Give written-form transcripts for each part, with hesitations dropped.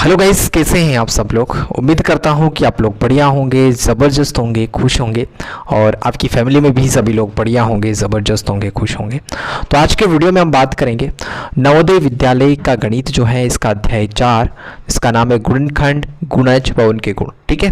Hello guys, कैसे हैं आप सब लोग। उम्मीद करता हूं कि आप लोग बढ़िया होंगे, ज़बरदस्त होंगे, खुश होंगे और आपकी फैमिली में भी सभी लोग बढ़िया होंगे, ज़बरदस्त होंगे, खुश होंगे। तो आज के वीडियो में हम बात करेंगे नवोदय विद्यालय का गणित जो है, इसका अध्याय 4, इसका नाम है गुणनखंड, गुणज व उनके गुण। ठीक है,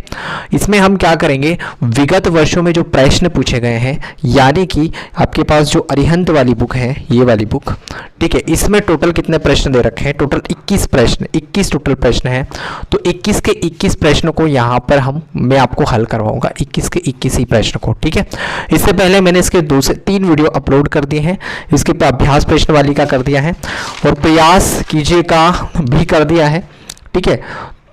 इसमें हम क्या करेंगे, विगत वर्षों में जो प्रश्न पूछे गए हैं, यानी कि आपके पास जो अरिहंत वाली बुक है, ये वाली बुक, ठीक है, इसमें टोटल कितने प्रश्न दे रखे हैं, टोटल 21 प्रश्न, 21 टोटल प्रश्न है। तो 21 के 21 प्रश्नों को यहाँ पर मैं आपको हल करवाऊंगा, 21 के 21 ही प्रश्न को। ठीक है, इससे पहले मैंने इसके 2 से 3 वीडियो अपलोड कर दिए हैं। इसके पे अभ्यास प्रश्न वाली का कर दिया है और प्रयास कीजिए का भी कर दिया है। ठीक है,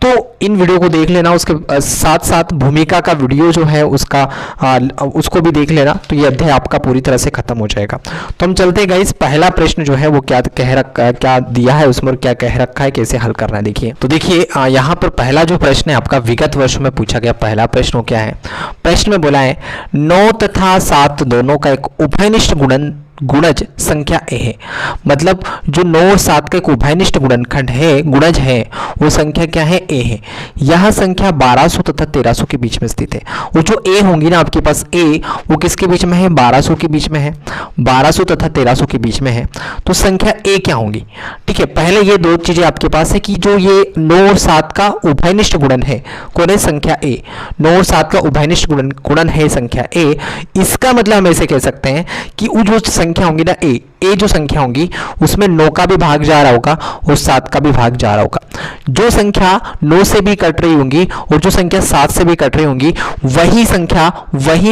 तो इन वीडियो को देख लेना, उसके साथ साथ भूमिका का वीडियो जो है उसका उसको भी देख लेना, तो ये अध्याय आपका पूरी तरह से खत्म हो जाएगा। तो हम चलते हैं गाइस, पहला प्रश्न जो है वो क्या क्या दिया है उसमें और क्या कह रखा है, कैसे हल करना है। देखिए, तो देखिए यहाँ पर पहला जो प्रश्न है आपका विगत वर्ष में पूछा गया पहला प्रश्न क्या है। प्रश्न में बोला है 9 तथा 7 दोनों का एक उभयनिष्ठ गुणज संख्या ए है। मतलब जो 9 और 7 का एक उभयनिष्ठ गुणनखंड है, गुणज है, वो संख्या क्या है, ए है। यह संख्या 1200 तथा 1300 के बीच में स्थित है। वो जो ए होंगी ना आपके पास, ए वो किसके बीच में है, 1200 के बीच में है, 1200 तथा 1300 के बीच में है। तो संख्या ए क्या होंगी। ठीक है, पहले ये दो चीजें आपके पास है कि जो ये 9 और 7 का उभयनिष्ठ गुणन है, कौन है, संख्या ए। 9 और 7 का उभयनिष्ठ गुणन है संख्या ए। इसका मतलब हम ऐसे कह सकते हैं कि वो जो संख्या होंगी ना, ए जो संख्या होंगी उसमें 9 का भी भाग जा रहा होगा और 7 का भी भाग जा रहा होगा। जो संख्या 9 से भी कट रही होंगी और जो संख्या 7 से भी कट रही होंगी, वही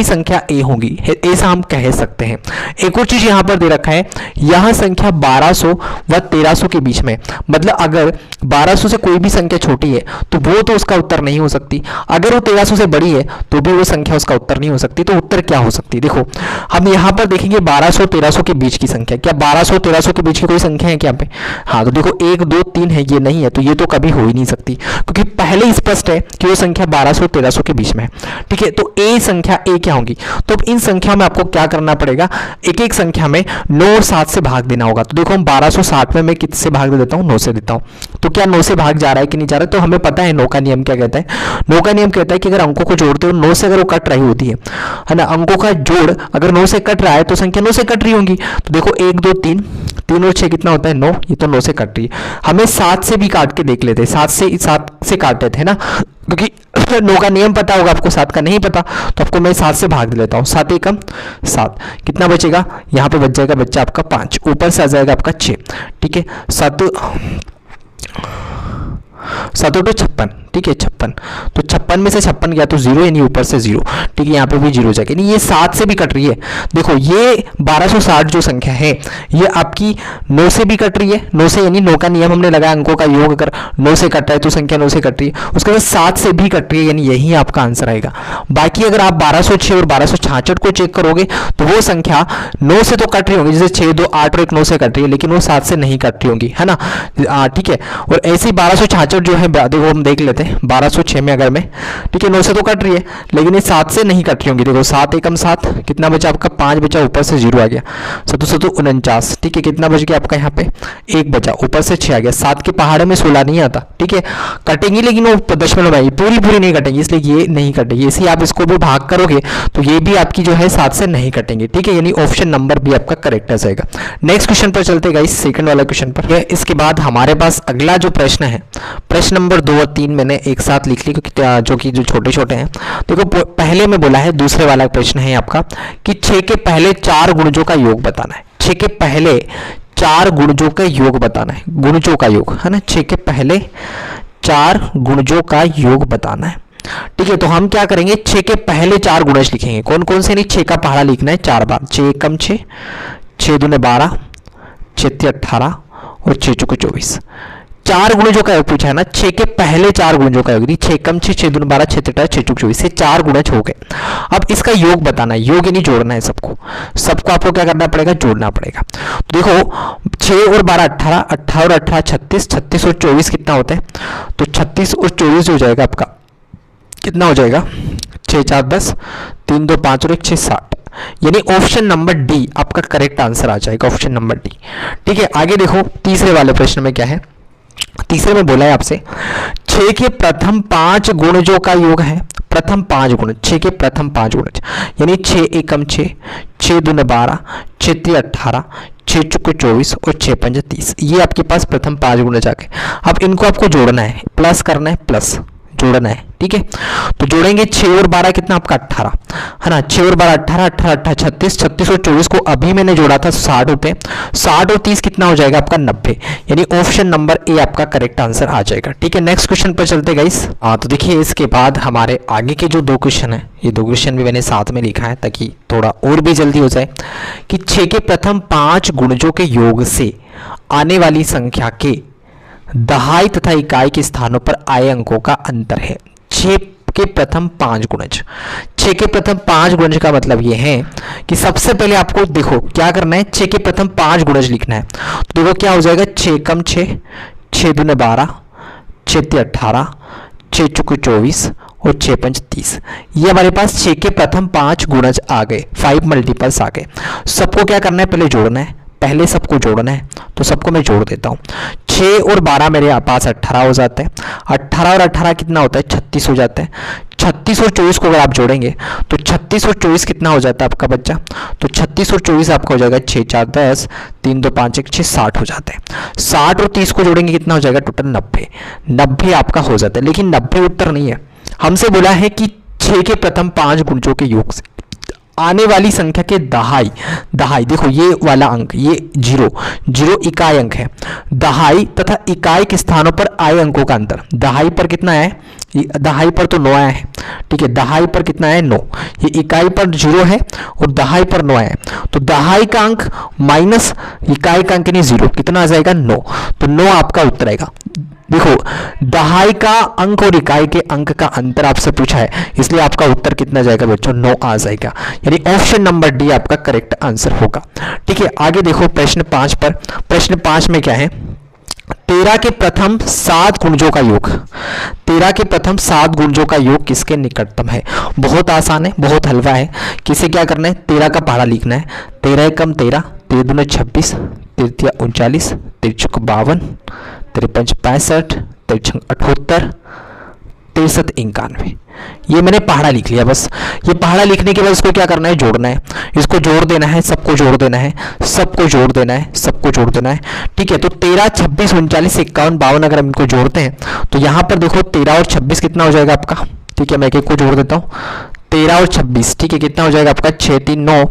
संख्या ए होगी, ऐसा हम कह सकते हैं। एक और चीज यहां पर दे रखा है, यह संख्या 1200 व 1300 के बीच में, मतलब अगर 1200 से कोई भी संख्या छोटी है तो वो तो उसका उत्तर नहीं हो सकती, अगर वो 1300 से बड़ी है तो भी वो संख्या उसका उत्तर नहीं हो सकती। तो उत्तर क्या हो सकती है, देखो हम यहां पर देखेंगे 1200 1300 के बीच की संख्या, क्या 1200 1300 के बीच की कोई संख्या है क्या पे। हाँ, तो देखो 1 2 3 है, ये नहीं है, तो ये तो कभी हो ही नहीं सकती, क्योंकि पहले ही स्पष्ट है कि वो संख्या 1200 1300 के बीच में है। ठीक है, तो ए संख्या ए क्या होगी। तो अब इन संख्या में आपको क्या करना पड़ेगा, एक एक संख्या में 9 और 7 से भाग देना होगा। तो देखो हम 1260 में मैं किससे भाग दे देता हूँ, 9 से देता हूँ। तो क्या 9 से भाग जा रहा है कि नहीं जा रहा है, तो हमें पता है 9 का नियम क्या कहता है। 9 का नियम कहता है कि अगर अंकों को जोड़ते हो 9 से अगर वो कट रही होती है ना, अंकों का जोड़ अगर 9 से कट रहा है तो संख्या 9 से कट रही होंगी। तो देखो 1 2 3 3 और 6 कितना होता है, 9, ये तो 9 से कट रही है। हमें 7 से भी काट के देख लेते हैं, 7 से काटते थे ना, क्योंकि 9 का नियम पता होगा आपको, 7 का नहीं पता, तो आपको मैं 7 से भाग दे लेता हूँ। 7 एकम 7, कितना बचेगा, यहाँ पे बच जाएगा बच्चा आपका 5, ऊपर से आ जाएगा आपका 6। ठीक है, 7 तो 56, ठीक है 56, तो 56 में से 56 गया तो 0, यानी ऊपर से 0। ठीक है, यहाँ पे भी 0 जाएगा, नहीं ये 7 से भी कट रही है। देखो ये 1260 जो संख्या है ये आपकी 9 से भी कट रही है, 9 से, यानी 9 का नियम हमने लगाया, अंकों का योग अगर 9 से कट रहा है तो संख्या 9 से कट रही है। उसके बाद 7 से भी कट रही है, यानी यही आपका आंसर आएगा। बाकी अगर आप 1206 और 1266 को चेक करोगे तो वो संख्या 9 से तो कट रही होगी, जैसे 6 2 8 और 1 9 से कट रही है, लेकिन वो 7 से नहीं कट रही होंगी, है ना। ठीक है, और ऐसी 1266 जो है, देखो हम देख लेते हैं 1206 में अगर मैं, ठीक है 9 से तो कट रही है लेकिन ये 7 से नहीं कट रही होंगी। देखो 7 एकम 7, कितना बचा आपका 5 बचा, ऊपर से 0 आ गया, 7 7 49। ठीक है, कितना बच गया आपका यहाँ पे 1 बचा, ऊपर से 6 आ गया। 7 के पहाड़ में 16 नहीं आता। ठीक है, कटेंगी लेकिन वो दशमलव में पूरी नहीं कटेंगी, इसलिए ये नहीं कटेगी। इसी आप इसको भी भाग करोगे तो ये भी आपकी जो है 7 से नहीं कटेंगे। ठीक है, यानी ऑप्शन नंबर भी आपका करेक्ट आ जाएगा। नेक्स्ट क्वेश्चन पर चलते गाइस, सेकंड वाला क्वेश्चन पर। इसके बाद हमारे पास अगला जो प्रश्न है, प्रश्न नंबर 2 और 3 मैंने एक साथ लिख ली, क्योंकि जो छोटे छोटे हैं। देखो पहले में बोला है, दूसरे वाला प्रश्न है आपका कि 6 के पहले 4 गुणजों का योग बताना है। 6 के पहले 4 गुणजों का योग बताना है, गुणजों का योग है ना, 6 के पहले 4 गुणजों का योग बताना है। ठीक है, तो हम क्या करेंगे, 6 के पहले 4 गुणज लिखेंगे। कौन कौन से, नहीं 6 का पहाड़ा लिखना है 4 बार, 6 एकम 6, 6 दूने 12, 6 तिया 18 और 6 चौके 24। 4 गुणजों का योग पूछा है ना, 6 के पहले 4 गुणजों का योग, 6 कम 6, 6 दूनी 12, 6 तिया 6 चौके 24 से 4 गुणज हो गए। अब इसका योग बताना है, योग यानी जोड़ना है सबको आपको क्या करना पड़ेगा, जोड़ना पड़ेगा। तो देखो 6 और 12 18, 18 और 18 36, 36 और 24 कितना होता है, तो 36 और 24 हो जाएगा आपका, कितना हो जाएगा 6 4 10, 3 2 5 और 1 6 60, यानी ऑप्शन नंबर डी आपका करेक्ट आंसर आ जाएगा, ऑप्शन नंबर डी। ठीक है, आगे देखो तीसरे वाले प्रश्न में क्या है। तीसरे में बोला है आपसे 6 के प्रथम 5 गुणजों का योग है, प्रथम 5 गुण, 6 के प्रथम 5 गुणज, यानी 6 एकम 6, 6 दूने 12, 6 तिया 18, 6 चौके 24 और 6 पंजे 30। ये आपके पास प्रथम 5 गुणज आ गए। अब इनको आपको जोड़ना है, प्लस करना है, प्लस जोड़ना है, ठीक है। तो जोड़ेंगे 6 और 12 कितना आपका 18 है ना, 6 और 12 18, 18 18 36, 36 और 24 को अभी मैंने जोड़ा था 60 होते, 60 और 30 कितना हो जाएगा आपका 90, यानी ऑप्शन नंबर ए आपका करेक्ट आंसर आ जाएगा, ठीक है। नेक्स्ट क्वेश्चन पर चलते गाइस। तो देखिए इसके बाद हमारे आगे के जो 2 क्वेश्चन है, ये 2 क्वेश्चन भी मैंने साथ में लिखा है ताकि थोड़ा और भी जल्दी हो जाए कि 6 के प्रथम 5 गुणजों के योग से आने वाली संख्या के दहाई तथा इकाई के स्थानों पर आए अंकों का अंतर है। 6 के प्रथम 5 गुणज, 6 के प्रथम 5 गुणज का मतलब ये है कि सबसे पहले आपको देखो क्या करना है, 6 के प्रथम 5 गुणज लिखना है। तो देखो क्या हो जाएगा, 6 कम 6, 6 दूने 12, 6 तिया 18, 6 चौके 24 और 6 पंच 30। ये हमारे पास 6 के प्रथम 5 गुणज आ गए, 5 मल्टीपल्स आ गए। सबको क्या करना है, पहले जोड़ना है, पहले सबको जोड़ना है। तो सबको मैं जोड़ देता हूँ। 6 और 12 मेरे पास 18 हो जाता है, 18 और 18 कितना होता है 36 हो जाता है। 36 और 24 को अगर आप जोड़ेंगे तो 36 और 24 कितना हो जाता है आपका बच्चा, तो 36 और 24 आपका हो जाएगा 6 4 10, 3 2 5 1 6 60 हो जाता है। 60 और 30 को जोड़ेंगे कितना हो जाएगा टोटल 90, 90 आपका हो जाता है। लेकिन 90 उत्तर नहीं है, हमसे बोला है कि 6 के प्रथम 5 गुणजों के योग से आने वाली संख्या के दहाई, दहाई देखो ये वाला अंक, ये 0 0 इकाई अंक है। दहाई तथा इकाई के स्थानों पर आए अंकों का अंतर, दहाई पर कितना है, दहाई पर तो 9 आया है, ठीक है। दहाई पर कितना है 9, ये इकाई पर 0 है और दहाई पर 9 है। तो दहाई का अंक माइनस इकाई का अंक नहीं 0, कितना आ जाएगा 9, तो 9 आपका उत्तर आएगा। देखो दहाई का अंक और इकाई के अंक का अंतर आपसे पूछा है, इसलिए आपका उत्तर कितना जाएगा बच्चों 9 आ जाएगा, यानी ऑप्शन नंबर डी आपका करेक्ट आंसर होगा, ठीक है। आगे देखो प्रश्न 5 पर, प्रश्न 5 में क्या है, 13 के प्रथम 7 गुणजों का योग, 13 के प्रथम 7 गुणजों का योग किसके निकटतम है। बहुत आसान है, बहुत हलवा है। किसे क्या करना है, 13 का पहाड़ा लिखना है, 13 एकम 13, 13 दूने 26, 13 तिया 39, 13 चौक 52, 13 पंच 65, 13 छंग 78, 63 91। ये मैंने पहाड़ा लिख लिया बस। ये पहाड़ा लिखने के बाद इसको क्या करना है, जोड़ना है, इसको जोड़ देना है, सबको जोड़ देना है, सबको जोड़ देना है, सबको जोड़ देना है, ठीक है। तो 13 26 39 51 52 अगर हम इनको जोड़ते हैं तो यहाँ पर देखो 13 और 26 कितना हो जाएगा आपका, ठीक है। मैं एक को जोड़ देता हूँ, 13 और 26, ठीक है, कितना हो जाएगा आपका 6 3 9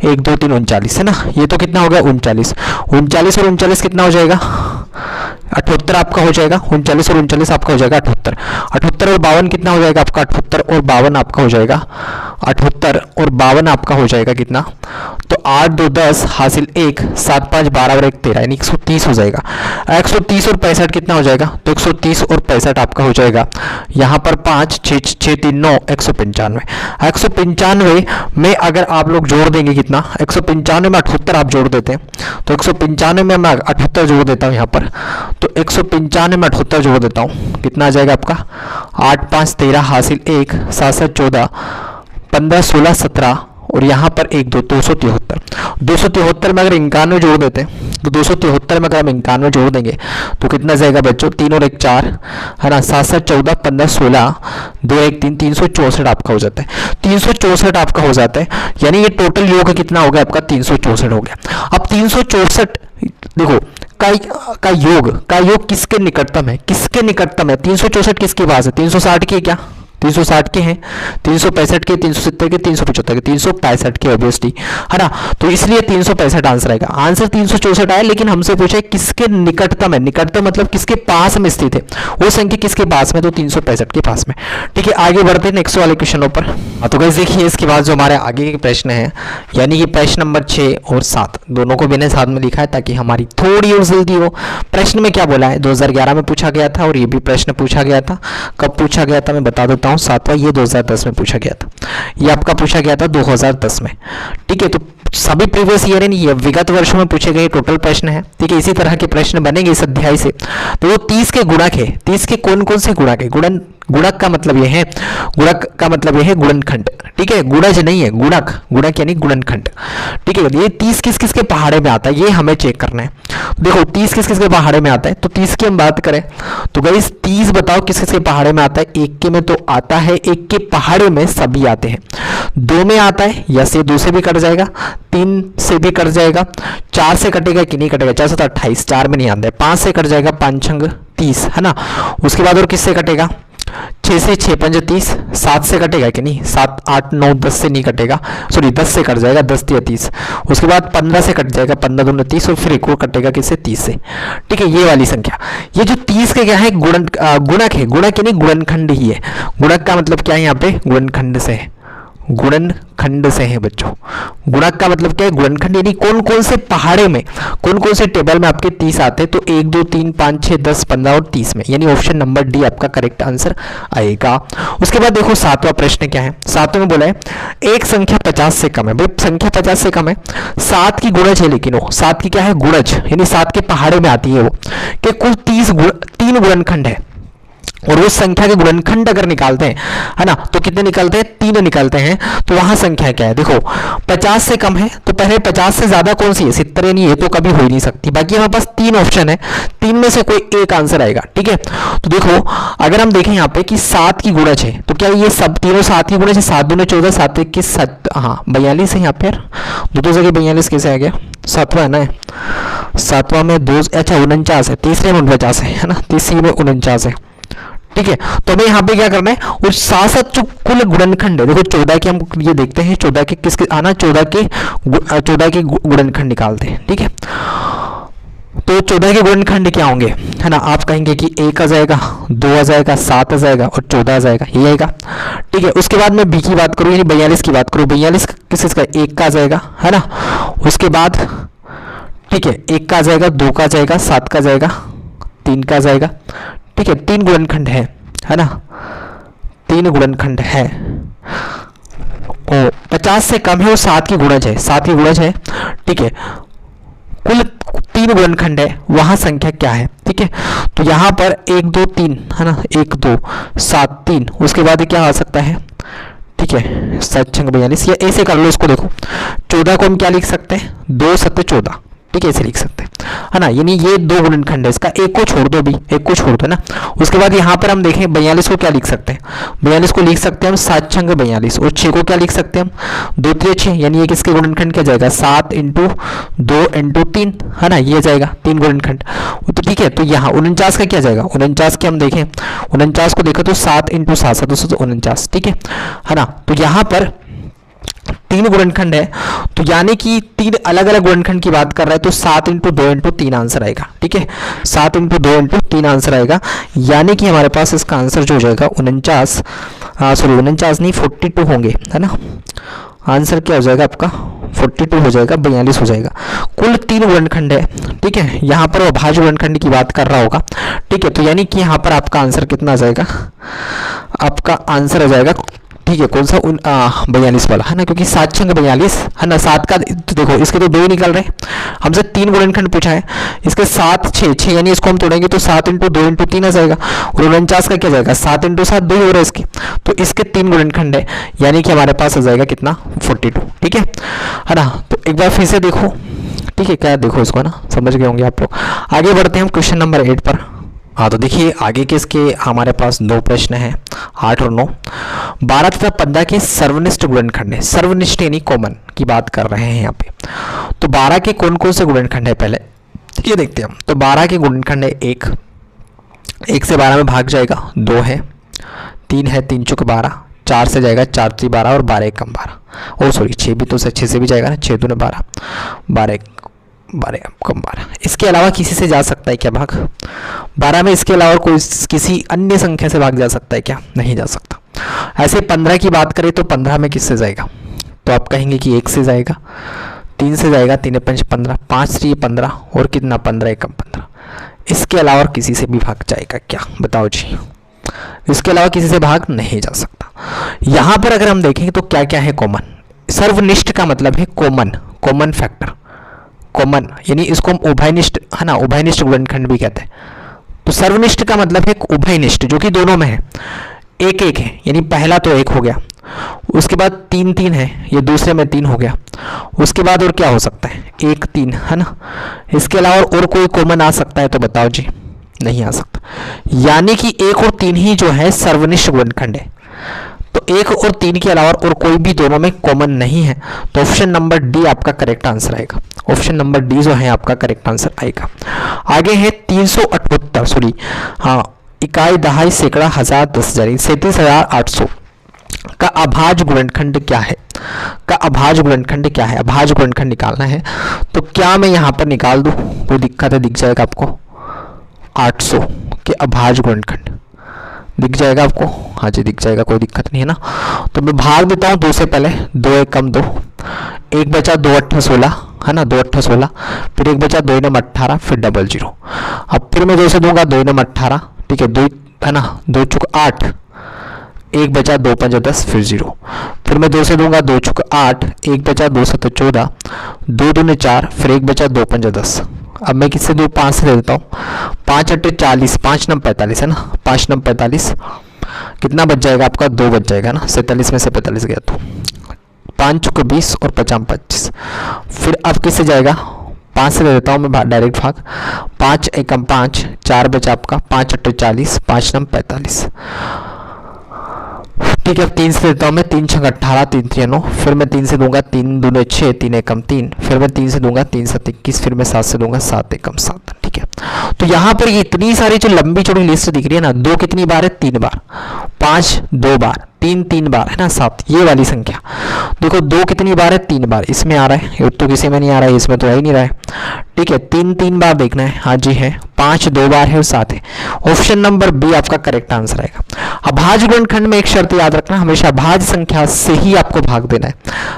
1 2 3 39 है ना। ये तो कितना होगा 39, 39 और 39 कितना हो जाएगा 78 आपका हो जाएगा, 39 और 39 आपका हो जाएगा 78, 78 और 52 कितना हो जाएगा आपका 78 और 52 आपका हो जाएगा 78 और 52 आपका हो जाएगा कितना, तो 8 2 10 हासिल 1 7 5 12 और 1 13, यानी 130 हो जाएगा। 130 और 65 कितना हो जाएगा, तो 130 और 65 आपका हो जाएगा यहाँ पर 5 6 6 3 9 195। 195 में अगर आप लोग जोड़ देंगे कितना, 195 में 78 आप जोड़ देते हैं, तो 195 में मैं 78 जोड़ देता हूँ यहाँ पर, तो 195 में 78 जोड़ देता हूँ, कितना आ जाएगा आपका 8 5 13 हासिल 1 7 7 14 15 16 17 और यहाँ पर 1 2 273। 273 में अगर 91 जोड़ देते हैं तो 273 में अगर हम 91 जोड़ देंगे तो कितना जाएगा बच्चों, 3 और 1 4 है ना, 7 7 14 15 16 2 1 3 364 आपका हो जाता है, 364 आपका हो जाता है, यानी ये टोटल योग कितना हो गया आपका 364 हो गया। अब 364 देखो का योग किसके निकटतम है, किसके निकटतम है, 364 किसके पास है, 360 के क्या, 360 के हैं, 365 के, 370 के, 375 के, 365 के ऑब्वियसली है ना। तो इसलिए 365 आंसर आएगा। आंसर 364 आया, लेकिन हमसे पूछा किसके निकटतम है, निकटतम मतलब किसके पास में स्थित है, वो संख्या किसके पास में, तो 365 के पास में, ठीक है। आगे बढ़ते हैं नेक्स्ट वाले क्वेश्चनों पर। तो गाइस देखिए इसके बाद जो हमारे आगे के प्रश्न है, यानी कि प्रश्न नंबर 6 और 7 दोनों को मैंने साथ में लिखा है ताकि हमारी थोड़ी और जल्दी हो। प्रश्न में क्या बोला है, 2011 में पूछा गया था और ये भी प्रश्न पूछा गया था। कब पूछा गया था मैं बता देता हूँ, 7वां ये 2010 में पूछा गया था, ये आपका पूछा गया था 2010 में, ठीक है। तो सभी प्रीवियस ईयर यानी ये विगत वर्षों में पूछे गए टोटल प्रश्न है, ठीक है। इसी तरह के प्रश्न बनेंगे इस अध्याय से। तो वो 30 के गुणक है, 30 के कौन कौन से गुणक है, गुणक का मतलब ये है, गुणक का मतलब ये है गुणनखंड, ठीक है, गुणज नहीं है, गुणक, गुणक यानी गुणनखंड। ठीक है, ये 30 किस किस के पहाड़े में आता है ये हमें चेक करना है। देखो 30 किस किस के पहाड़े में आता है, तो 30 की हम बात करें तो गाइस 30 बताओ किस किस के पहाड़े में आता है। एक के में तो आता है, एक के पहाड़े में सभी आते हैं। 2 में आता है, या से 2 से भी कट जाएगा, 3 से भी कट जाएगा, 4 से कटेगा कि नहीं कटेगा, 4 से तो 28, 4 में नहीं आता है, 5 से कट जाएगा, 5 छंग 30 है ना। उसके बाद और किससे कटेगा, 6 से 6 पंज 30, 7 से कटेगा कि नहीं, 7 8 9 10 से नहीं कटेगा, सॉरी 10 से कट जाएगा, 10 या 30। उसके बाद 15 से कट जाएगा, 15 दूनी 30, और फिर एक और कटेगा किससे, 30 से। ठीक है, ये वाली संख्या, ये जो 30 के क्या है, गुणक है, गुणक यानी गुणनखंड ही है। गुणक का मतलब क्या है, यहाँ पे गुणनखंड से है, गुणनखंड से है बच्चों। गुणक का मतलब क्या है, गुणनखंड यानी कौन कौन से पहाड़े में, कौन कौन से टेबल में आपके 30 आते हैं, तो 1 2 3 5 6 10 15 और 30 में, यानी ऑप्शन नंबर डी आपका करेक्ट आंसर आएगा। उसके बाद देखो 7वां प्रश्न क्या है, 7वें में बोला है एक संख्या 50 से कम है। भाई संख्या 50 से कम है, 7 की गुणज है, लेकिन वो 7 की क्या है, गुणज, यानी 7 के पहाड़े में आती है वो, कि कुल 3 गुणनखंड है, और उस संख्या के गुणनखंड अगर निकालते हैं, है ना, तो कितने निकलते हैं, 3 निकलते हैं। तो वहां संख्या क्या है, देखो 50 से कम है, तो पहले 50 से ज्यादा कौन सी है, 70, यानी ये तो कभी हो ही नहीं सकती। बाकी हमारे पास 3 ऑप्शन है, 3 में से कोई एक आंसर आएगा। ठीक है, तो देखो अगर हम देखें यहाँ पे कि 7 की गुणज है, तो क्या ये सब तीनों 7 की गुणज है, 7 दूनी 14, 7 1 7, हाँ 42 है यहाँ पे यार, दो जगह 42 कैसे आ गया, 7वां है ना, 7वां में 2, अच्छा 49 है, तीसरे में 49 है ना, तीसरे में 49 है। ठीक है, तो हमें यहाँ पे क्या करना है, उस 7 जो कुल गुणनखंड है, देखो 14 के हम ये देखते हैं, 14 के किसके आना, 14 के गुणनखंड निकालते हैं। ठीक है, तो 14 के गुणनखंड क्या होंगे, है ना, आप कहेंगे कि 1 आ जाएगा, 2 आ जाएगा, 7 आ जाएगा और 14 आ जाएगा, ये आएगा। ठीक है, उसके बाद मैं बी की बात करूँ, यानी 42 की बात करूँ, 42 किसका, 1 का आ जाएगा, है ना। उसके बाद ठीक है, 1 का आ जाएगा, 2 का आ जाएगा, 7 का आ जाएगा, 3 का आ जाएगा। ठीक है, 3 गुणनखंड है ना, 3 गुणनखंड है, ओ 50 से कम है, वो 7 की गुणज है, 7 की गुणज है। ठीक है, कुल 3 गुणनखंड है, वहां संख्या क्या है। ठीक है, तो यहां पर 1 2 3 है ना, 1 2 7 3, उसके बाद क्या आ सकता है, ठीक है 7 6 42, या ऐसे कर लो इसको, देखो 14 को हम क्या लिख सकते हैं, 2 7 14, ठीक है ऐसे लिख सकते हैं, है ना, यानी ये 2 गुणनखंड है, इसका एक को छोड़ दो भी, एक को छोड़ दो ना। उसके बाद यहाँ पर हम देखें 42 को क्या लिख सकते हैं, 42 को लिख सकते हैं हम 7 6 42, और 6 को क्या लिख सकते हैं हम 2 3 6, यानी ये किसके गुणनखंड क्या जाएगा, 7 × 2 × 3, है ना, ये जाएगा 3 गुणनखंड। तो ठीक है, तो यहाँ 49 का क्या जाएगा, 49 के हम देखें, 49 को देखो तो 7 × 7 249, ठीक है ना। तो यहाँ पर 3 गुणनखंड है, तो यानी कि 3 अलग अलग गुणनखंड की बात कर रहा है, तो 7 × 2 × 3 आंसर आएगा। ठीक है, 7 × 2 × 3 आंसर आएगा, यानी कि हमारे पास इसका आंसर जो हो जाएगा 49, सॉरी 49 नहीं 42 होंगे, है ना। आंसर क्या हो जाएगा आपका 42 हो जाएगा, 42 हो जाएगा। कुल 3 गुणनखंड है। ठीक है, यहाँ पर अभाज्य गुणनखंड की बात कर रहा होगा। ठीक है, तो यानी कि यहाँ पर आपका आंसर कितना आ जाएगा, आपका आंसर आ जाएगा, ठीक है कौन सा 42 वाला, है ना, क्योंकि 7 6 42, है ना। 7 का तो देखो इसके तो 2 ही निकल रहे हैं, हमसे 3 गुणनखंड पूछा है, इसके 7 6 6, यानी इसको हम तोड़ेंगे तो 7 × 2 × 3 आ जाएगा, और 49 का क्या जाएगा 7 × 7 2 ही हो रहा है इसके, तो इसके 3 गुणनखंड है, यानी कि हमारे पास आ जाएगा कितना 42। ठीक है ना। तो एक बार फिर से देखो, ठीक है क्या देखो इसको ना, समझ गए होंगे आप लोग। आगे बढ़ते हैं हम क्वेश्चन नंबर 8 पर। हाँ तो देखिए आगे के इसके हमारे पास 2 प्रश्न हैं, 8 और 9। 12 तथा 15 के सर्वनिष्ठ गुणनखंड है, सर्वनिष्ठ यानी कॉमन की बात कर रहे हैं यहाँ पे। तो 12 के कौन कौन से गुणनखंड है पहले ये देखते हैं हम। तो 12 के गुणनखंड है 1 से 12 में भाग जाएगा 2 है, 3 है 3 चौक 12, 4 से जाएगा 4 3 12 और 12 1 12, और सॉरी 6 भी तो 6 से भी जाएगा ना, 6 दूने 12, 12 कम 12। इसके अलावा किसी से जा सकता है क्या भाग 12 में, इसके अलावा कोई किसी अन्य संख्या से भाग जा सकता है क्या, नहीं जा सकता। ऐसे 15 की बात करें तो 15 में किससे जाएगा, तो आप कहेंगे कि 1 से जाएगा, 3 से जाएगा, 3 5 15, 5 3 15 और कितना 15 1 15। इसके अलावा किसी से भी भाग जाएगा क्या, बताओ जी। इसके अलावा किसी से भाग नहीं जा सकता। यहां पर अगर हम देखें तो क्या क्या है कॉमन, सर्वनिष्ठ का मतलब है कॉमन, कॉमन फैक्टर, कॉमन यानी इसको हम उभयनिष्ठ, है ना, उभयनिष्ठ गुणनखंड भी कहते हैं। तो सर्वनिष्ठ का मतलब है उभयनिष्ठ जो कि दोनों में है, एक एक है, यानी पहला तो 1 हो गया, उसके बाद 3 3 है, ये दूसरे में 3 हो गया। उसके बाद और क्या हो सकता है, 1 3 है ना। इसके अलावा और कोई कॉमन आ सकता है तो बताओ जी, नहीं आ सकता। यानी कि 1 और 3 ही जो है सर्वनिष्ठ गुणनखंड है। तो 1 और 3 के अलावा और कोई भी दोनों में कॉमन नहीं है, तो ऑप्शन नंबर डी आपका करेक्ट आंसर आएगा। ऑप्शन नंबर डी जो है आपका करेक्ट आंसर आएगा। आगे है 378, सॉरी हाँ, इकाई, दहाई, सैकड़ा, हजार, 10,000, 37,800 का अभाज्य गुणनखंड क्या है? का अभाज्य गुणनखंड क्या है? अभाज्य गुणनखंड निकालना है तो क्या मैं यहाँ पर निकाल दूँ? कोई दिक्कत है? दिख जाएगा आपको 800 के अभाज्य गुणनखंड दिख जाएगा आपको। हाँ जी दिख जाएगा, कोई दिक्कत नहीं है ना। तो मैं भाग देता हूँ 2 से पहले, 2 1 कम 2, 1 बचा 2 8 16 है ना, 2 8 16, फिर 1 बचा 2 9 18, फिर 00। अब फिर मैं 2 से दूंगा 2 9 18, ठीक है, 2 है ना, 2 चुक 8, 1 बचा 2 5 10, फिर 0। फिर मैं 2 से दूंगा 2 चुक 8, 1 बचा 2 7 14, 2 2 4, फिर 1 बचा 2 5 10। अब मैं किससे दूँ? 5 से दे देता हूँ। 5 8 40, 5 9 45 है ना, 5 9 45, कितना बच जाएगा आपका? 2 बच जाएगा ना, 47 में से 45 गया तो 5 चुके 20 और 50 25। फिर अब किससे जाएगा? 5 से दे देता हूँ मैं डायरेक्ट भाग। 5 एकम 5, 4 बचा आपका, 5 8 40, 5 9 45, ठीक है। अब 3 से देता हूँ मैं, 3 6 18, 3 3 9, फिर मैं 3 से दूंगा 3 2 6, 3 एकम 3, फिर मैं 3 से दूंगा 3 7 21, फिर मैं 7 से दूंगा 7 एकम 7, ठीक है। तो यहाँ पर ये इतनी सारी जो लंबी चौड़ी लिस्ट दिख रही है ना, 2 कितनी बार है? 3 बार, 5 2 बार, 3 3 बार है ना, 7, ये वाली संख्या देखो। 2 कितनी बार है? 3 बार, इसमें आ रहा है, तो किसी में नहीं आ रहा है, इसमें तो आ ही नहीं रहा है, ठीक है। 3 3 बार देखना है, हाँ जी है। 5 2 बार है और 7 है। ऑप्शन नंबर बी आपका करेक्ट आंसर आएगा। अभाज्य गुणनखंड में एक शर्त याद रखना, हमेशा भाज्य संख्या से ही आपको भाग देना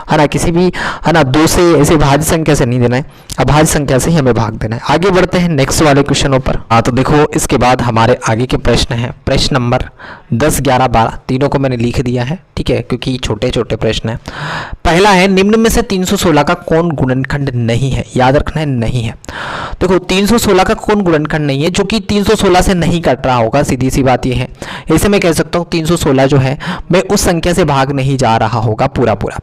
है ना, किसी भी है ना 2 से ऐसे भाज्य संख्या से नहीं देना है, अभाज्य संख्या से ही हमें भाग देना है। आगे बढ़ते हैं नेक्स्ट वाले क्वेश्चनों पर। हाँ तो देखो इसके बाद हमारे आगे के प्रश्न हैं, प्रश्न नंबर 10 11 12 तीनों को मैंने लिख दिया है, ठीक है, क्योंकि छोटे छोटे प्रश्न हैं। पहला है, निम्न में से 316 का कौन गुणनखंड नहीं है? याद रखना है नहीं है। देखो 316 का कौन गुणनखंड नहीं है? जो कि 316 से नहीं कट रहा होगा, सीधी सी बात ये है। ऐसे मैं कह सकता हूँ 316 जो है मैं उस संख्या से भाग नहीं जा रहा होगा पूरा पूरा।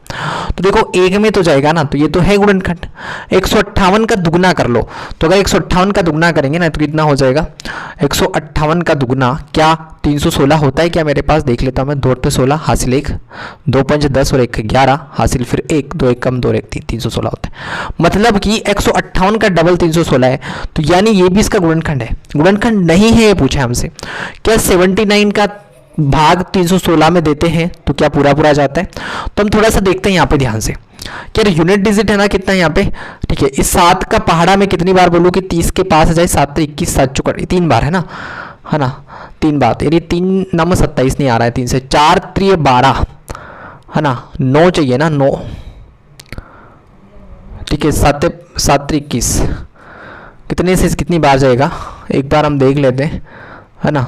तो देखो 1 में तो जाएगा ना, तो ये तो है गुणनखंड। 158 का दुगना कर लो, तो अगर 158 का दुगना करेंगे ना तो कितना हो जाएगा? 158 का दुगना क्या 316 होता है क्या? मेरे पास देख लेता हूँ मैं, 2 8 16 हासिल 1, 2 5 10 और 1 11 हासिल फिर 1, 2 1 कम 2 1 3, 316 होता है। मतलब कि 158 का डबल 316 है, तो यानी ये भी इसका गुणनखंड है। गुणनखंड नहीं है ये पूछा है हमसे। क्या 79 का भाग 316 में देते हैं तो क्या पूरा पूरा जाता है? तो हम थोड़ा सा देखते हैं यहाँ पे ध्यान से। क्या यूनिट डिजिट है ना, कितना है यहाँ पे, ठीक है। इस 7 का पहाड़ा में कितनी बार बोलूँ कि 30 के पास आ जाए? 7 21 7 चौकड़ 3 बार है ना, 3 बार, यानी 3 9 27 नहीं आ रहा है, 3 से 4 3 12 है ना, 9 चाहिए ना, 9, ठीक है। 7 7 21 कितने से कितनी बार जाएगा? एक बार हम देख लेते हैं, है ना।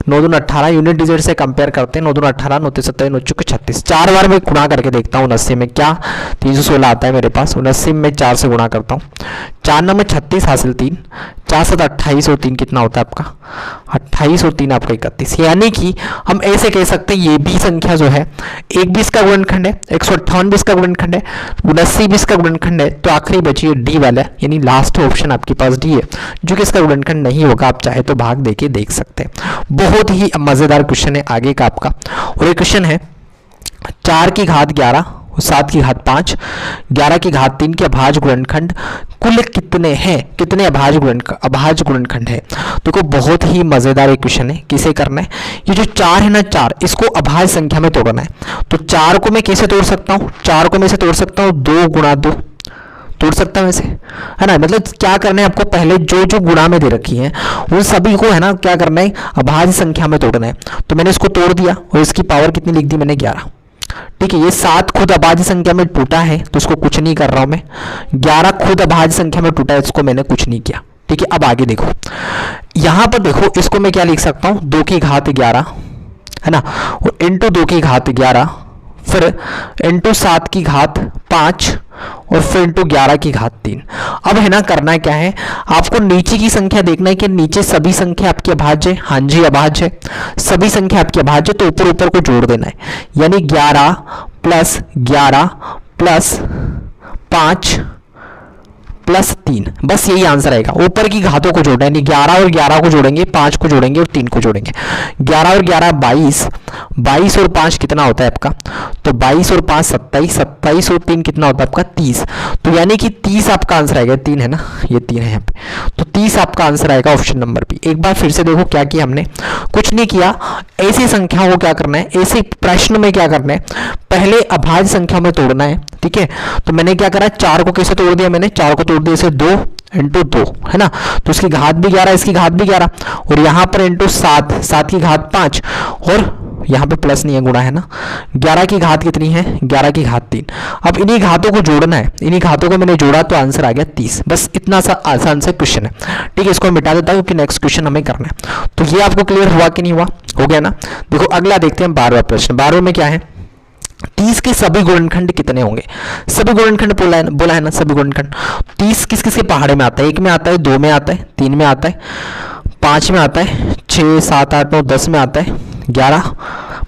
9 2 18 यूनिट डिजिट से कंपेयर करते हैं। 9 2 18 9 27 9 चुके 36, 4 बार मैं गुणा करके देखता हूँ। 79 में क्या 316 आता है मेरे पास? 79 में 4 से गुणा करता हूँ, 4 9 में 36 हासिल 3, 4 7 28 और 3 कितना होता है आपका? 28 और 3 आपका 31। यानी कि हम ऐसे कह सकते हैं ये भी संख्या जो है एक भी इसका गुणनखंड है, 158 भी इसका गुणनखंड है, 79 भी इसका गुणनखंड है। तो आखिरी बची है डी वाला, यानी लास्ट ऑप्शन आपके पास डी है, जो कि इसका गुणनखंड नहीं होगा। आप चाहे तो भाग देके देख सकते हैं। बहुत ही मजेदार क्वेश्चन है आगे का आपका। और ये क्वेश्चन है 4 की घात 11, 7 की घात 5, 11 की घात 3 के अभाज्य गुणनखंड कुल कितने हैं? कितने अभाज्य गुणनखंड है? देखो बहुत ही मजेदार एक क्वेश्चन है। किसे करना है? ये जो 4 है ना, 4 इसको अभाज्य संख्या में तोड़ना है। तो 4 को मैं कैसे तोड़ सकता हूँ? 4 को मैं इसे तोड़ सकता हूँ 2 गुणा 2 तोड़ सकता हूँ ऐसे, है ना। मतलब क्या करना है आपको? पहले जो जो गुणा में दे रखी है उन सभी को है ना क्या करना है? अभाज्य संख्या में तोड़ना है। तो मैंने इसको तोड़ दिया और इसकी पावर कितनी लिख दी मैंने? 11, ठीक है। ये 7 खुद अभाज्य संख्या में टूटा है तो इसको कुछ नहीं कर रहा हूं मैं। 11 खुद अभाज्य संख्या में टूटा है, इसको मैंने कुछ नहीं किया, ठीक है। अब आगे देखो, यहां पर देखो इसको मैं क्या लिख सकता हूं? 2 की घात 11 है ना, और इंटू 2 की घात 11, फिर इंटू 7 की घात 5 और फिर इंटू 11 की घात 3। अब है ना करना क्या है, आपको नीचे की संख्या देखना है कि नीचे सभी संख्या आपकी अभाज्य है। हाँ जी अभाज्य है, सभी संख्या आपकी अभाज्य, तो ऊपर ऊपर को जोड़ देना है, यानी 11 प्लस 11 प्लस 5 प्लस 3, बस यही आंसर आएगा। ऊपर की घातों को जोड़ना है, यानी 11 और 11 को जोड़ेंगे, 5 को जोड़ेंगे और 3 को जोड़ेंगे। 11 और 11 22, 22 और 5 कितना होता है आपका, तो 22 और 5 27, 27 और 3 कितना होता है आपका 30, तो यानी कि 30 आपका आंसर आएगा। 3 है ना, ये 3 है यहाँ पे, तो 30 आपका आंसर आएगा ऑप्शन नंबर बी। एक बार फिर से देखो क्या किया हमने, कुछ नहीं किया, ऐसी संख्याओं को क्या करना है, ऐसे प्रश्न में क्या करना है, पहले अभाज्य संख्या में तोड़ना है, ठीक है। तो मैंने क्या करा, 4 को कैसे तोड़ दिया, मैंने 4 को तोड़ दिया इसे 2 इंटू 2 है ना, तो इसकी घात भी 11, इसकी घात भी 11, और यहाँ पर इंटू 7, 7 की घात 5, और यहाँ पे प्लस नहीं है, गुणा है ना, 11 की घात कितनी है, 11 की घात 3। अब इन्हीं घातों को जोड़ना है, इन्हीं घातों को मैंने जोड़ा तो आंसर आ गया 30। बस इतना सा आसान से क्वेश्चन है, ठीक है। इसको मिटा देता हूँ क्योंकि नेक्स्ट क्वेश्चन हमें करना है। तो ये आपको क्लियर हुआ कि नहीं हुआ, हो गया ना। देखो अगला देखते हैं 12वां प्रश्न। 12वें में क्या है, 30 के सभी गुणनखंड कितने होंगे, सभी गुणनखंड बोला है ना, सभी गुणनखंड। 30 किस किस के पहाड़े में आता है, 1 में आता है, 2 में आता है, 3 में आता है, 5 में आता है, 6 7 8 9 10 में आता है, 11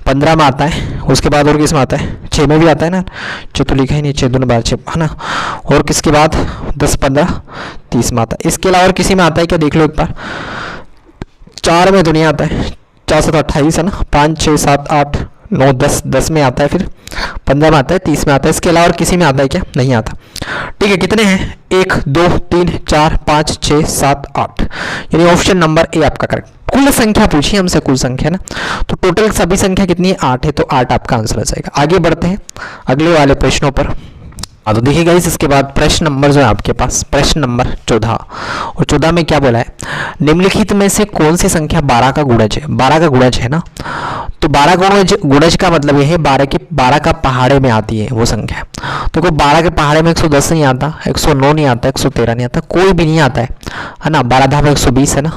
15 में आता है, उसके बाद और किस में आता है, 6 में भी आता है ना, 6 तो लिखा ही नहीं, 6 2 12 6 है ना, और किसके बाद 10 15 30 में आता है। इसके अलावा और किसी में आता है क्या, देख लो एक बार, 4 में तो नहीं आता है, 4 7 28 है ना, 5 6 7 8 9 10 10 में आता है, फिर 15 में आता है, 30 में आता है। इसके अलावा और किसी में आता है क्या, नहीं आता, ठीक है। कितने हैं, 1 2 3 4 5 6 7 8, यानी ऑप्शन नंबर ए आपका करेक्ट। कुल संख्या पूछी हमसे, कुल संख्या ना, तो टोटल सभी संख्या कितनी है, 8 है, तो 8 आपका आंसर आ जाएगा। आगे बढ़ते हैं अगले वाले प्रश्नों पर। तो देखिए गाइस, इसके बाद प्रश्न नंबर जो है आपके पास, प्रश्न नंबर 14, और 14 में क्या बोला है, निम्नलिखित में से कौन सी संख्या 12 का गुणज है, 12 का गुणज है ना, तो 12 का गुणज का मतलब यह है 12 का पहाड़े में आती है वो संख्या। तो कोई 12 के पहाड़े में 110 नहीं आता, 109 नहीं आता, 113 नहीं आता, कोई भी नहीं आता है ना। 12 धाम 120 है ना,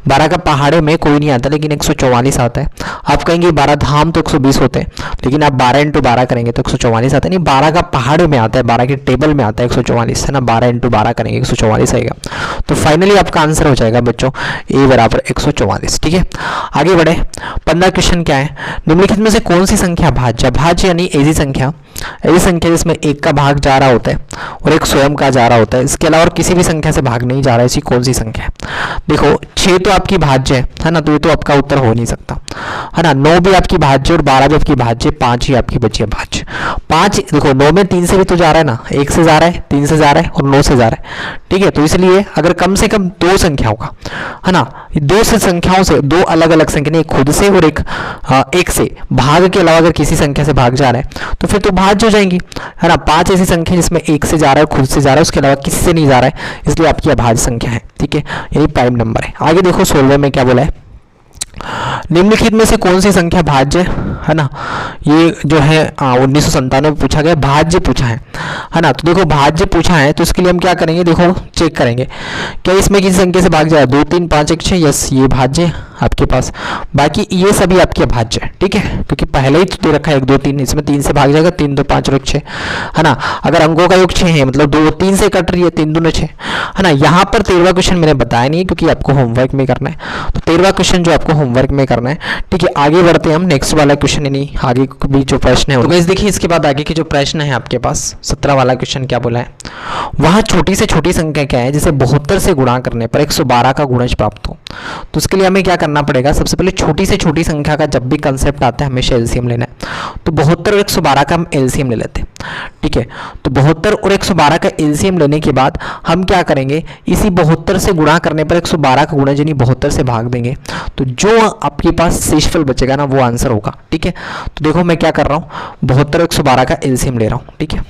12 का पहाड़े में कोई नहीं आता, लेकिन 144 आता है। आप कहेंगे 12 धाम तो 120 होते हैं, लेकिन आप 12 इंटू 12 करेंगे तो 144 आता है। नहीं, 12 का पहाड़े में आता है, 12 के टेबल में आता है 144 है ना, 12 इंटू 12 करेंगे 144 आएगा। तो फाइनली आपका आंसर हो जाएगा बच्चों ए बराबर 144, ठीक है। आगे बढ़े, 15 क्वेश्चन क्या है, निम्नलिखित में से कौन सी संख्या भाज्य, भाज्य यानी ऐसी संख्या जिसमें 1 का भाग जा रहा होता है और 1 स्वयं का जा रहा होता है, इसके अलावा और किसी भी संख्या से भाग नहीं जा रहा है, ऐसी कौन सी संख्या है। देखो 6 तो आपकी भाज्य है ना, तो ये तो आपका उत्तर हो नहीं सकता है ना। 9 भी आपकी भाज्य और 12 भी आपकी भाज्य, 5 ही आपकी बची है भाज्य। 5 देखो 9 में 3 से भी तो जा रहा है ना, 1 से जा रहा है, 3 से जा रहा है और 9 से जा रहा है, ठीक है। तो इसलिए अगर कम से कम 2 संख्याओं का है ना, 2 से संख्याओं से 2 अलग अलग संख्या, नहीं खुद से और एक से भाग के अलावा अगर किसी संख्या से भाग जा रहा है तो फिर तो भाज्य हो जाएंगी है ना। 5 ऐसी संख्या जिसमें 1 से जा रहा है, खुद से जा रहा है, उसके अलावा किसी से नहीं जा रहा है, इसलिए आपकी अभाज्य संख्या है, ठीक है, यानी प्राइम नंबर है। आगे देखो 16 में क्या बोला है, निम्नलिखित में से कौन सी संख्या भाज्य है ना, ये जो है 1997 में पूछा गया, भाज्य पूछा है ना। तो देखो भाज्य पूछा है तो इसके लिए हम क्या करेंगे, देखो चेक करेंगे क्या इसमें किसी संख्या से भाग जाए, 2 3 5 1 6, यस ये भाज्य आपके पास, बाकी ये सभी आपके अभाज्य है, ठीक है, क्योंकि पहले ही तो दे रखा है 1 2 3, इसमें 3 से भाग जाएगा, 3 2 5 और 1 6 है ना। अगर अंकों का योग 6 है, मतलब 2 3 से कट रही है, 3 2 6 है ना। यहाँ पर 13वां क्वेश्चन मैंने बताया नहीं है क्योंकि आपको होमवर्क में करना है, तो 13वां क्वेश्चन जो आपको होमवर्क में करना है, ठीक है। आगे बढ़ते हैं हम नेक्स्ट वाला क्वेश्चन, यानी आगे भी जो प्रश्न है, तो गाइस देखिए इसके बाद आगे के जो प्रश्न है आपके पास 17 वाला क्वेश्चन क्या बोला है, वह छोटी से छोटी संख्या क्या है जिसे 72 से गुणा करने पर 112 का गुणज प्राप्त हो। तो उसके लिए हमें क्या करना पड़ेगा, सबसे पहले छोटी से छोटी संख्या का जब भी कंसेप्ट आता है हमेशा एलसीएम लेना है। तो 72 और 112 का हम एलसीएम ले लेते हैं, ठीक है। तो 72 और 112 का एलसीएम लेने के बाद हम क्या करेंगे, इसी 72 से गुणा करने पर 112 का गुणज यानी 72 से भाग देंगे, तो जो आपके पास शेषफल बचेगा ना वो आंसर होगा, ठीक है। तो देखो मैं क्या कर रहा हूँ, 72 और 112 का एलसीएम ले रहा हूँ, ठीक है,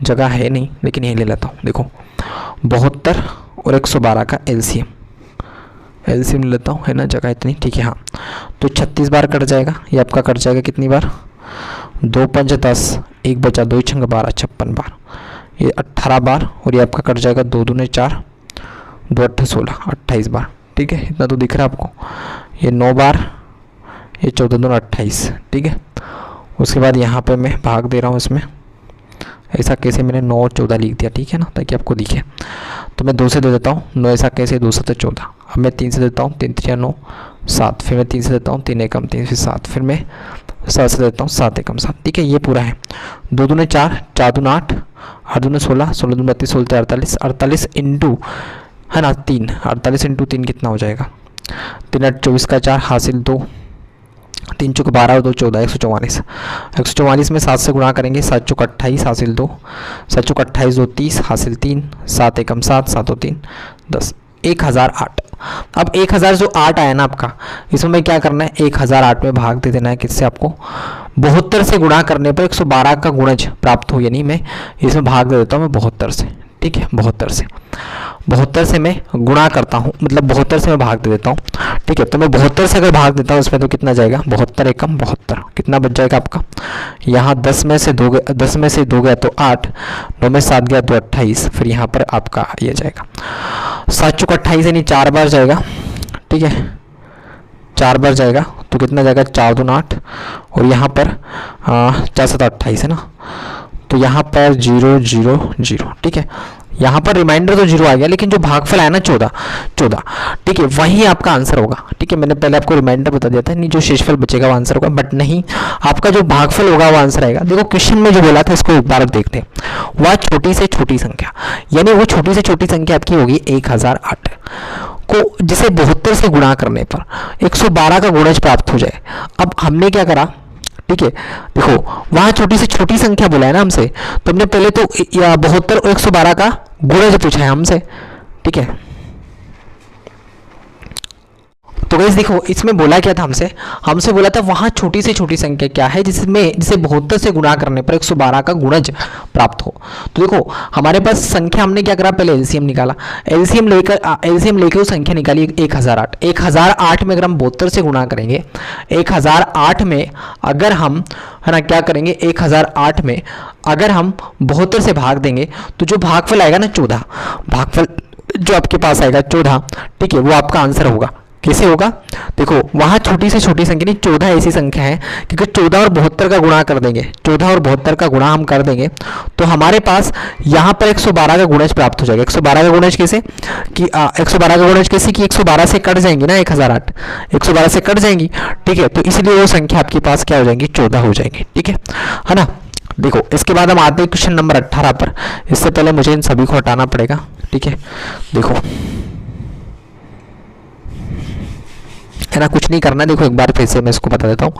जगह है नहीं लेकिन ये ले लेता हूँ। देखो 72 और 112 का एलसीएम ले लेता हूँ, है ना, जगह इतनी, ठीक है। हाँ तो 36 बार कट जाएगा, ये आपका कट जाएगा कितनी बार, 2 5 10, 1 बचा, 2 6 12, 56 बार, ये 18 बार, और ये आपका कट जाएगा 2 दूने 4, 2 8 16, 28 बार, ठीक है। इतना तो दिख रहा है आपको, ये 9 बार, ये 14 दूने 28, ठीक है। उसके बाद यहाँ पे मैं भाग दे रहा हूँ इसमें, ऐसा कैसे मैंने 9 और 14 लिख दिया, ठीक है ना, ताकि आपको दिखे। तो मैं 2 से दे देता हूँ, 9 ऐसा कैसे 2 7 14। अब मैं 3 से देता हूँ, 3 3 9 7, फिर मैं 3 से देता हूँ, 3 एकम 3, फिर 7, फिर मैं 7 से देता हूँ, 7 एकम 7, ठीक है, ये पूरा है। 2 दूने 4, 4 दूने 8, 8 दूने 16, 16 दूने 32, 16 48, 48 इंटू है ना 3, 48 इंटू 3 कितना हो जाएगा, 3 8 24 का 4 हासिल 2, 3 चौक 12 और 2 14, 144। 144 में 7 से गुणा करेंगे, 7 चौक 28 हासिल 2, 7 चौक 28 2 30 हासिल 3, 7 एकम 7, 7 और 3 10, 1008। अब 1000 जो 8 आया ना आपका, इसमें मैं क्या करना है, 1008 में भाग दे देना है किससे, आपको 72 से गुणा करने पर 112 का गुणज प्राप्त हो, यानी मैं इसमें भाग दे देता हूँ मैं 72 से, ठीक है, 72 से मैं गुणा करता हूँ, मतलब 72 से मैं भाग दे देता हूँ, ठीक है। तो मैं 72 से अगर भाग देता हूँ इसमें तो कितना जाएगा, 72 एकम 72, कितना बच जाएगा आपका, यहाँ 10 में से 2 गया तो 8, 9 में 7 गया तो 28, फिर यहाँ पर आपका ये जाएगा 7 चौक 28 यानी 4 बार जाएगा, ठीक है, 4 बार जाएगा तो कितना जाएगा, 4 दूना 8, और यहाँ पर 4 7 28 है ना, तो यहाँ पर 0 0 0, ठीक है। यहाँ पर रिमाइंडर तो 0 आ गया, लेकिन जो भागफल आया ना 14, ठीक है, वही आपका आंसर होगा, ठीक है। मैंने पहले आपको रिमाइंडर बता दिया था, नहीं जो शेषफल बचेगा वो आंसर होगा, बट नहीं, आपका जो भागफल होगा वो आंसर आएगा। देखो क्वेश्चन में जो बोला था इसको एक बार देखते हैं, वह छोटी से छोटी संख्या, यानी वो छोटी से छोटी संख्या आपकी होगी 1008 को, जिसे 72 से गुणा करने पर 112 का गुणज प्राप्त हो जाए। अब हमने क्या करा, ठीक है, देखो वहां छोटी से छोटी संख्या बोला है ना हमसे, तो हमने पहले तो 72 और 112 का गुणज पूछा है हमसे, ठीक है। तो गाइस देखो इसमें बोला क्या था हमसे बोला था वहां छोटी से छोटी संख्या क्या है जिसे 72 से गुणा करने पर 112 का गुणज प्राप्त हो। तो देखो हमारे पास संख्या, हमने क्या करा, पहले एलसीएम निकाला, एलसीएम लेकर वो संख्या निकाली 1008। 1008 में अगर हम 72 से गुणा करेंगे, 1008 में अगर हम है ना क्या करेंगे, 1008 में अगर हम 72 से भाग देंगे तो जो भागफल आएगा ना 14, भागफल जो आपके पास आएगा 14, ठीक है, वो आपका आंसर होगा। कैसे होगा, देखो वहां छोटी से छोटी संख्या नहीं, 14 ऐसी संख्या है, क्योंकि 14 और 72 का गुणा कर देंगे, 14 और 72 का गुणा हम कर देंगे तो हमारे पास यहाँ पर 112 का गुणज प्राप्त हो जाएगा। 112 का गुणज कैसे कि 112 का गुणज कैसे कि 112 से कट जाएंगे ना 1008, 112 से कट जाएंगी, ठीक है, तो इसलिए वो संख्या आपके पास क्या हो जाएंगी, 14 हो जाएंगी, ठीक है ना। देखो इसके बाद हम आते हैं क्वेश्चन नंबर 18 पर। इससे पहले मुझे इन सभी को हटाना पड़ेगा, ठीक है। देखो है ना, कुछ नहीं करना है, देखो एक बार फिर से मैं इसको बता देता हूँ,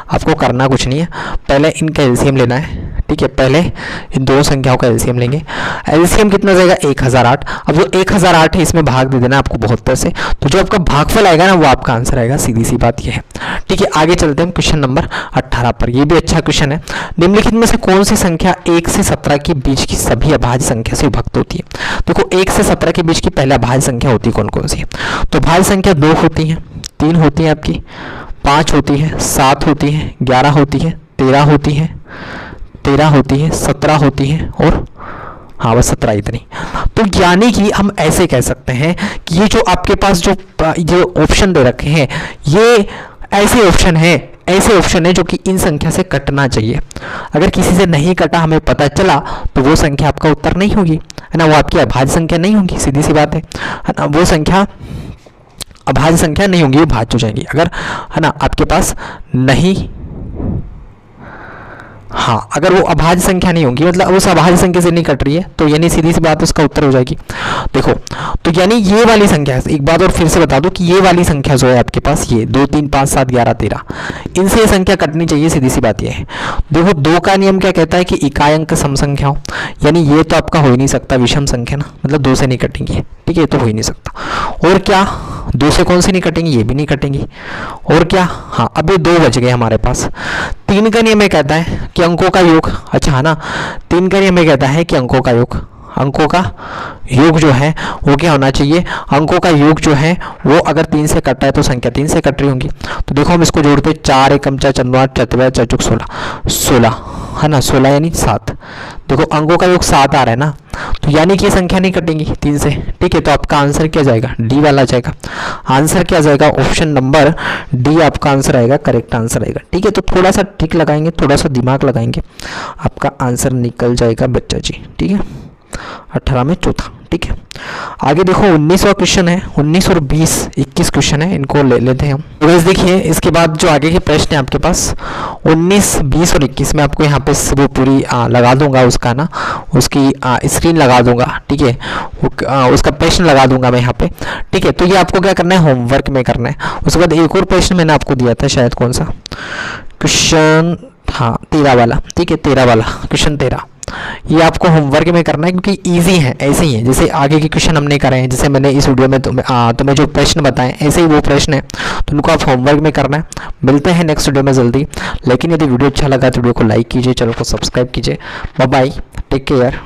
आपको करना कुछ नहीं है, पहले इनका एलसीएम लेना है, ठीक है, पहले इन दो संख्याओं का एलसीएम लेंगे। एलसीएम कितना जाएगा 1008। अब जो 1008 है इसमें भाग दे देना आपको 72 से, तो जो आपका भागफल आएगा ना वो आपका आंसर आएगा, सीधी सी बात ये है, ठीक है। आगे चलते हैं क्वेश्चन नंबर 18 पर, ये भी अच्छा क्वेश्चन है। निम्नलिखित में से कौन सी संख्या 1 से 17 के बीच की सभी अभाज्य संख्या से विभक्त होती है। देखो 1 से 17 के बीच की पहले अभाज्य संख्या होती है कौन कौन सी है, तो भाज्य संख्या 2 होती है, 3 होती है आपकी, 5 होती है, 7 होती है, 11 होती है, 13 होती है, 17 होती है, और हाँ बस 17 इतनी। तो यानी कि हम ऐसे कह सकते हैं कि ये जो आपके पास जो ऑप्शन दे रखे हैं ये ऐसे ऑप्शन है जो कि इन संख्या से कटना चाहिए। अगर किसी से नहीं कटा, हमें पता चला, तो वो संख्या आपका उत्तर नहीं होगी, है ना, वो आपकी अभाज्य संख्या नहीं होगी, सीधी सी बात है ना, वो संख्या अभाज्य संख्या नहीं होंगी, वो भाज्य हो जाएंगी। अगर है ना आपके पास नहीं, हाँ अगर वो अभाज्य संख्या नहीं होंगी, मतलब उस अभाज्य संख्या से नहीं कट रही है, तो यानी सीधी सी बात उसका उत्तर हो जाएगी। देखो तो यानी ये वाली संख्या, एक बात और फिर से बता दूं कि ये वाली संख्या जो है आपके पास, ये 2 3 5 7 11 13, इनसे ये संख्या कटनी चाहिए, सीधी सी बात ये है। देखो 2 का नियम क्या कहता है कि इकाई अंक सम संख्या हो, यानी ये तो आपका हो ही नहीं सकता विषम संख्या ना, मतलब 2 से नहीं कटेंगी, ठीक है, तो हो ही नहीं सकता। और क्या 2 से कौन सी नहीं कटेंगी, ये भी नहीं कटेंगी। और क्या, हाँ अब ये 2 बच गए हमारे पास। 3 का नियम ये कहता है कि अंकों का योग, अच्छा है ना, 3 का नियम ये कहता है कि अंकों का योग, अंकों का योग जो है वो क्या होना चाहिए, अंकों का योग जो है वो अगर 3 से कट रहा है तो संख्या 3 से कट रही होंगी। तो देखो हम इसको जोड़ते हैं, 4 एकम 4 चंदवा 4 4 चौक 16, 16 है ना, 16 यानी 7। देखो अंकों का योग 7 आ रहा है ना, तो यानी कि ये संख्या नहीं कटेंगी 3 से, ठीक है। तो आपका आंसर क्या जाएगा, डी वाला जाएगा। आंसर क्या जाएगा, ऑप्शन नंबर डी आपका आंसर आएगा, करेक्ट आंसर आएगा, ठीक है। तो थोड़ा सा ट्रिक लगाएंगे, थोड़ा सा दिमाग लगाएंगे, आपका आंसर निकल जाएगा बच्चा जी, ठीक है। 18 में चौथा, ठीक है। आगे देखो 19वां क्वेश्चन है, 19 और 20 21 क्वेश्चन है, इनको ले लेते हैं हम। तो गाइस देखिए इसके बाद जो आगे के प्रश्न है आपके पास 19, 20 और 21 में आपको यहाँ पे वो पूरी लगा दूंगा, उसका ना उसकी स्क्रीन लगा दूंगा, ठीक है। उसका प्रश्न लगा दूंगा मैं यहाँ पे, ठीक है। तो ये आपको क्या करना है, होमवर्क में करना है। उसके बाद एक और प्रश्न मैंने आपको दिया था, शायद कौन सा क्वेश्चन, हाँ 13 वाला, ठीक है। 13 वाला क्वेश्चन 13, ये आपको होमवर्क में करना है क्योंकि इजी है, ऐसे ही है जैसे आगे के क्वेश्चन हमने करे हैं, जैसे मैंने इस वीडियो में तुम्हें जो प्रश्न बताएं ऐसे ही वो प्रश्न है, तो उनको आप होमवर्क में करना है। मिलते हैं नेक्स्ट वीडियो में जल्दी। लेकिन यदि वीडियो अच्छा लगा तो वीडियो को लाइक कीजिए, चैनल को सब्सक्राइब कीजिए। Bye bye, take care.